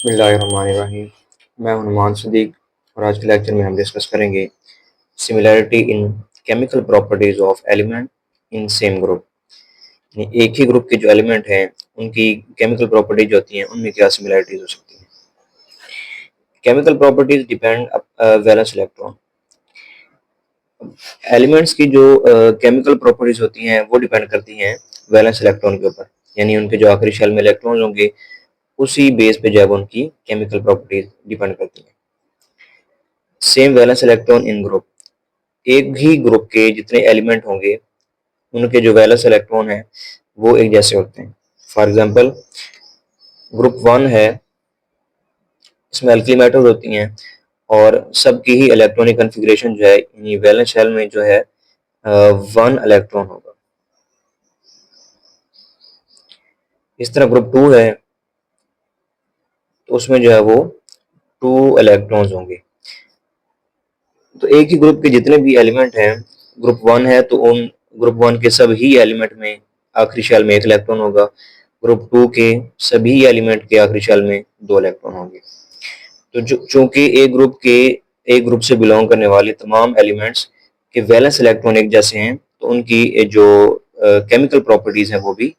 बिस्मिल्लाहिर्रहमानिर्रहीम। मैं हूं नुमान सदीक और आज के लेक्चर में हम डिस्कस करेंगे similarity in chemical properties of element in same group. एक ही ग्रुप के जो एलिमेंट हैं उनकी केमिकल प्रॉपर्टीज जो होती हैं उनमें क्या सिमिलैरिटीज हो सकती हैं। Chemical properties depend valence electron. Elements की जो केमिकल प्रॉपर्टीज होती हैं वो डिपेंड करती हैं वैलेंस इलेक्ट्रॉन के ऊपर, यानी उनके जो आखिरी शेल में इलेक्ट्रॉन होंगे उसी बेस पे जो है उनकी केमिकल प्रॉपर्टीज डिपेंड करती हैं। Same valence electron in group, एक ही ग्रुप के जितने एलिमेंट होंगे उनके जो वैलेंस इलेक्ट्रॉन हैं वो एक जैसे होते हैं। फॉर एग्जांपल ग्रुप वन है, इसमें अल्किल मेटल्स होती हैं और सबकी ही इलेक्ट्रॉनिक कन्फिग्रेशन जो है यानी वैलेंस शेल में जो है वन इलेक्ट्रॉन होगा। इस तरह ग्रुप टू है तो उसमें जो है वो टू इलेक्ट्रॉन्स होंगे। तो एक ही ग्रुप के जितने भी एलिमेंट हैं, ग्रुप वन है तो उन ग्रुप वन के सभी एलिमेंट में आखिरी शेल में एक इलेक्ट्रॉन होगा। ग्रुप टू के सभी एलिमेंट के आखिरी शेल में दो इलेक्ट्रॉन होंगे। तो चूंकि एक ग्रुप से बिलोंग करने वाले तमाम एलिमेंट्स के वैलेंस इलेक्ट्रॉन एक जैसे हैं तो उनकी जो केमिकल प्रॉपर्टीज हैं वो भी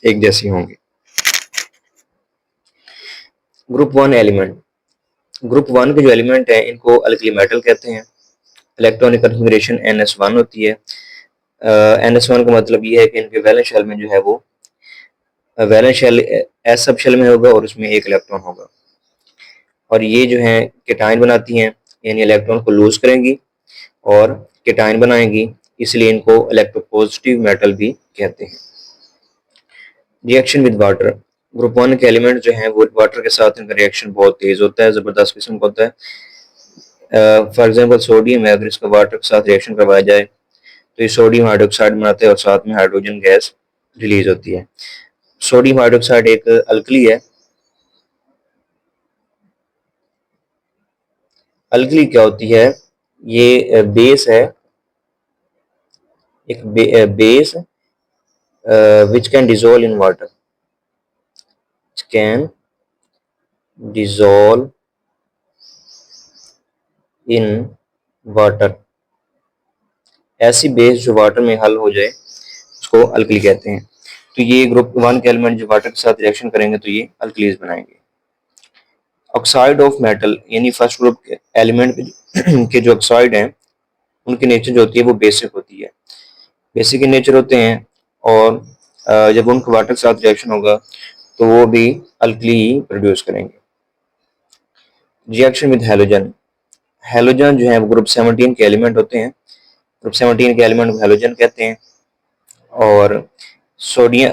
एक जैसी होंगी। Group one element, group one के जो एलिमेंट हैं इनको अल्कली मेटल कहते हैं। इलेक्ट्रॉनिक कन्फिग्रेशन NS1 होती है। NS1 का मतलब ये है कि इनके वैलेंस शेल में जो है वो valence shell S subshell में होगा और उसमें एक इलेक्ट्रॉन होगा और ये जो है केटाइन बनाती हैं, यानी इलेक्ट्रॉन को लूज करेंगी और केटाइन बनाएंगी, इसलिए इनको इलेक्ट्रोपॉजिटिव मेटल भी कहते हैं। Reaction with water, group one के एलिमेंट जो हैं वो वाटर के साथ इनका रिएक्शन बहुत तेज होता है, जबरदस्त किस्म का होता है। फॉर एग्जांपल सोडियम है, अगर इसका वाटर के साथ रिएक्शन करवाया जाए तो ये सोडियम हाइड्रोक्साइड बनाते हैं और साथ में हाइड्रोजन गैस रिलीज होती है। सोडियम हाइड्रोक्साइड एक अल्कली है। अल्कली क्या होती है? ये बेस है, एक base which can dissolve in water, can dissolve in water. ऐसी बेस जो वाटर में हल हो जाए उसको अल्कली कहते हैं। तो ये ग्रुप वन के एलिमेंट जो वाटर के साथ रिएक्शन करेंगे तो ये अल्कलीज बनाएंगे। ऑक्साइड ऑफ मेटल, यानी फर्स्ट ग्रुप के एलिमेंट के जो ऑक्साइड हैं उनकी नेचर जो होती है वो बेसिक होती है, बेसिक इन नेचर होते हैं और जब उनका वाटर के साथ रिएक्शन होगा तो वो भी अल्कली ही प्रोड्यूस करेंगे। रिएक्शन विद हैलोजन, हैलोजन जो है वो ग्रुप 17 के एलिमेंट होते हैं। ग्रुप 17 के एलिमेंट को हैलोजन कहते हैं और सोडियम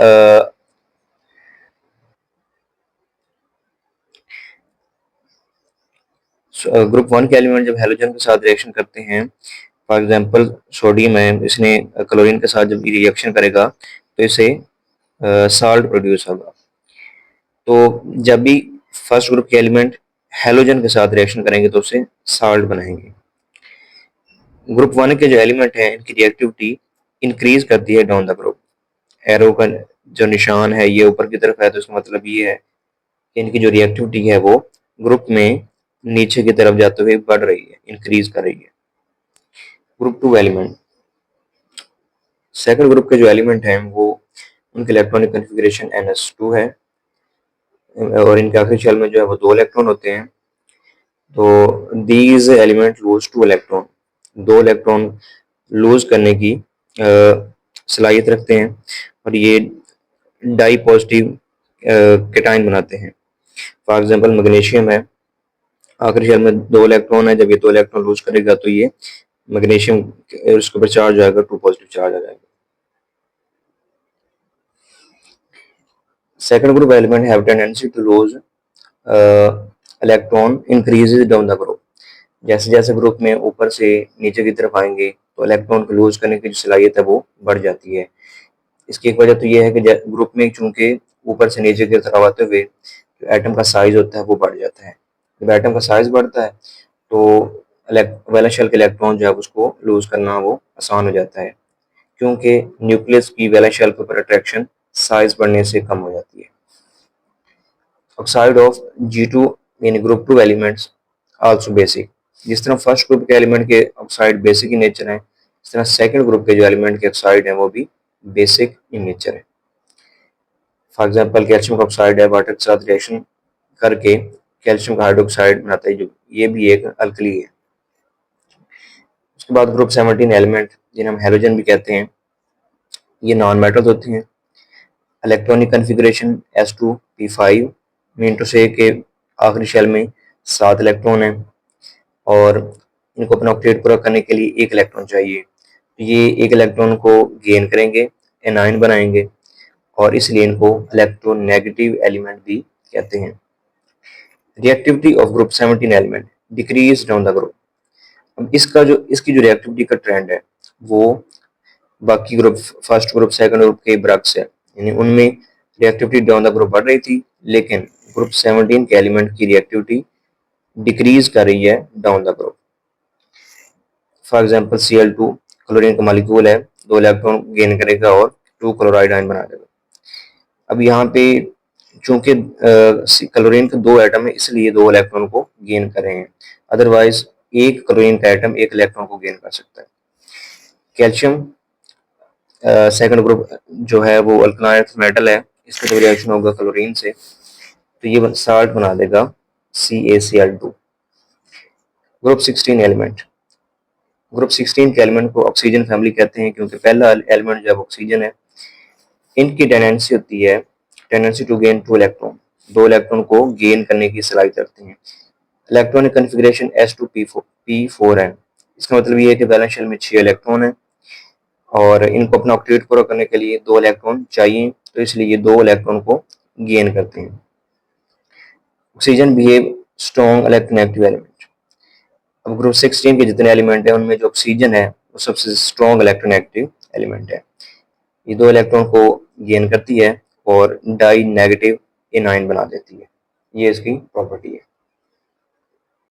ग्रुप वन के एलिमेंट जब हैलोजन के साथ रिएक्शन करते हैं, फॉर एग्जांपल सोडियम है, इसने क्लोरीन के साथ जब रिएक्शन करेगा तो इसे साल्ट प्रोड्यूस होगा। तो जब भी फर्स्ट ग्रुप के एलिमेंट हैलोजन के साथ रिएक्शन करेंगे तो उसे साल्ट बनाएंगे। ग्रुप वन के जो एलिमेंट हैं इनकी रिएक्टिविटी इंक्रीज करती है डाउन द ग्रुप। एरो का जो निशान है ये ऊपर की तरफ है तो इसका मतलब ये है कि इनकी जो रिएक्टिविटी है वो ग्रुप में नीचे की तरफ जाते हुए बढ़ रही है, इंक्रीज कर रही है। Group two element, second group के जो एलिमेंट हैं वो उनके इलेक्ट्रॉनिक कन्फिग्रेशन NS2 है और इनके आखिरी शेल में जो है वो दो इलेक्ट्रॉन होते हैं। तो these element lose two electron, दो इलेक्ट्रॉन लूज करने की सलाहियत रखते हैं और ये डाई पॉजिटिव केटाइन बनाते हैं। फॉर एग्जांपल मैग्नीशियम है, आखिरी शेल में दो इलेक्ट्रॉन है, जब ये दो इलेक्ट्रॉन लूज करेगा तो ये मैग्नीशियम उसके ऊपर चार्ज आएगा, टू पॉजिटिव चार्ज आ जाएगा। Second group element have tendency to lose electron increases down the group, जैसे जैसे ग्रुप में ऊपर से नीचे की तरफ आएंगे तो इलेक्ट्रॉन को लूज करने की जो सलाहियत है वो बढ़ जाती है। इसकी एक वजह तो ये है कि ग्रुप में चूंकि ऊपर से नीचे की तरफ आते हुए जो एटम का साइज होता है वो बढ़ जाता है। जब एटम का साइज बढ़ता है तो वैलेंस शेल के इलेक्ट्रॉन जो है उसको लूज करना वो आसान हो जाता है, क्योंकि न्यूक्लियस की वैलेंस शेल के ऊपर अट्रैक्शन साइज बढ़ने से कम हो जाती है। ऑक्साइड ऑफ G2 यानी ग्रुप 2 एलिमेंट्स आल्सो बेसिक। जिस तरह फर्स्ट ग्रुप के एलिमेंट के ऑक्साइड बेसिक इन नेचर है, इस तरह सेकंड ग्रुप के जो एलिमेंट के ऑक्साइड हैं वो भी बेसिक इन नेचर है। फॉर एग्जांपल कैल्शियम का ऑक्साइड है, वाटर के साथ रिएक्शन करके कैल्शियम का हाइड्रोक्साइड बनाता है, जो ये भी एक अल्कली है। उसके बाद ग्रुप 17 एलिमेंट जिन्हें हम हैलोजन भी कहते हैं, ये नॉन मेटल्स होते हैं। Electronic configuration s2p5, mean to से के आखिरी शेल में 7 इलेक्ट्रॉन हैं और इनको अपना ऑक्टेट पूरा करने के लिए 1 इलेक्ट्रॉन चाहिए। ये 1 इलेक्ट्रॉन को गेन करेंगे, एनाइन बनाएंगे और इसलिए इनको इलेक्ट्रोनेगेटिव एलिमेंट भी कहते हैं। Reactivity of group 17 element decrease down the group. अब इसकी जो रिएक्टिविटी का ट्रेंड है वो बाकी group, first group second group के बरक्स है, यानी उनमें रिएक्टिविटी डाउन द ग्रुप बढ़ रही थी, लेकिन ग्रुप 17 के एलिमेंट की रिएक्टिविटी डिक्रीज कर रही है down the group. For example Cl2 chlorine का मॉलिक्यूल है, 2 इलेक्ट्रॉन गेन करेगा और 2 क्लोराइड आयन बना देगा। अब यहाँ पे चूंकि क्लोरीन के 2 एटम है, इसलिए 2 इलेक्ट्रॉन को गेन कर रहे हैं, अदरवाइज एक क्लोरीन का एटम 1 इलेक्ट्रॉन को गेन कर सकता है। कैल्शियम सेकंड ग्रुप जो है वो अल्कलाइन मेटल है, इसका जब रिएक्शन होगा क्लोरीन से तो ये साल्ट बना देगा CaCl2। ग्रुप 16 एलिमेंट, ग्रुप 16 के एलिमेंट को ऑक्सीजन फैमिली कहते हैं, क्योंकि पहला एलिमेंट जब ऑक्सीजन है, इनकी टेंडेंसी होती है tendency to gain 2 electron, 2 electron को गेन करने की सलाहियत रखते हैं। इलेक्ट्रॉनिक कन्फिग्रेशन s2p4 है, इसका मतलब ये है कि बैलेंस शेल में 6 इलेक्ट्रॉन है और इनको अपना ऑक्टेट पूरा करने के लिए 2 इलेक्ट्रॉन चाहिए, तो इसलिए ये 2 इलेक्ट्रॉन को गेन करते हैं। Oxygen behave strong electronegative element. अब ग्रुप 16 के जितने एलिमेंट है उनमें जो ऑक्सीजन है वो सबसे स्ट्रॉन्ग इलेक्ट्रोनेगेटिव एलिमेंट है। ये 2 इलेक्ट्रॉन को गेन करती है और डाई नेगेटिव एनाइन बना देती है, ये इसकी प्रॉपर्टी है।